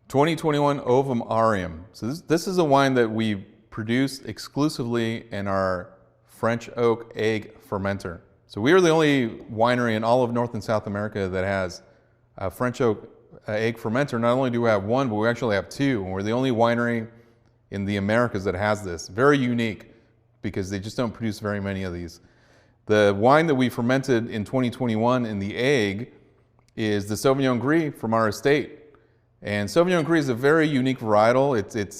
2021 Ovum Aureum. So this is a wine that we produced exclusively in our French oak egg fermenter. So we are the only winery in all of North and South America that has a French oak egg fermenter. Not only do we have one, but we actually have two. And we're the only winery in the Americas that has this. Very unique because they just don't produce very many of these. The wine that we fermented in 2021 in the egg is the Sauvignon Gris from our estate. And Sauvignon Gris is a very unique varietal. It's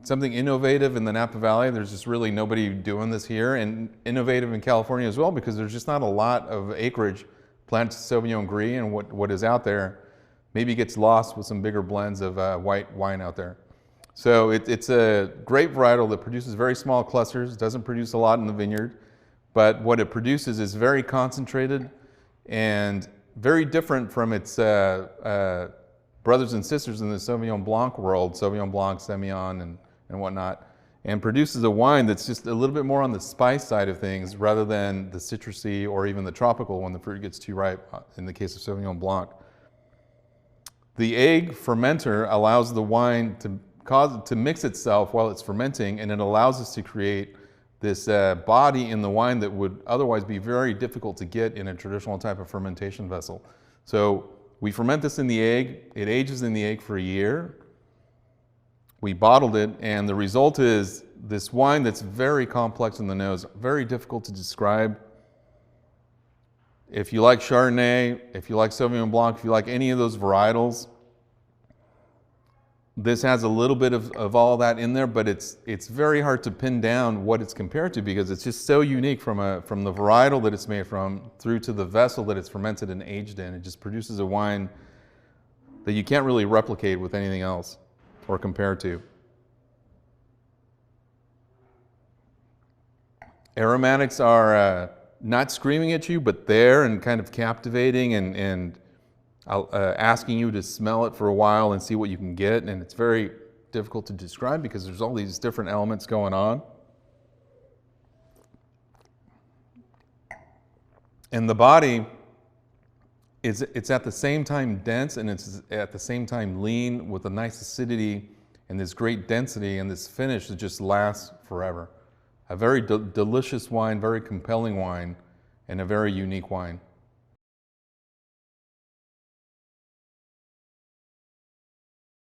something innovative in the Napa Valley. There's just really nobody doing this here, and innovative in California as well, because there's just not a lot of acreage planted to Sauvignon Gris, and what is out there maybe gets lost with some bigger blends of white wine out there. So it's a great varietal that produces very small clusters, doesn't produce a lot in the vineyard, but what it produces is very concentrated and very different from its brothers and sisters in the Sauvignon Blanc world, Sauvignon Blanc, Semillon, and whatnot, and produces a wine that's just a little bit more on the spice side of things rather than the citrusy or even the tropical when the fruit gets too ripe, in the case of Sauvignon Blanc. The egg fermenter allows the wine to mix itself while it's fermenting, and it allows us to create this body in the wine that would otherwise be very difficult to get in a traditional type of fermentation vessel. So we ferment this in the egg, it ages in the egg for a year. We bottled it, and the result is this wine that's very complex in the nose, very difficult to describe. If you like Chardonnay, if you like Sauvignon Blanc, if you like any of those varietals, this has a little bit of all that in there, but it's very hard to pin down what it's compared to because it's just so unique from the varietal that it's made from through to the vessel that it's fermented and aged in. It just produces a wine that you can't really replicate with anything else or compare to. Aromatics are not screaming at you, but there and kind of captivating and asking you to smell it for a while and see what you can get, and it's very difficult to describe because there's all these different elements going on. And the body it's at the same time dense and it's at the same time lean with a nice acidity and this great density and this finish that just lasts forever. A very delicious wine, very compelling wine, and a very unique wine.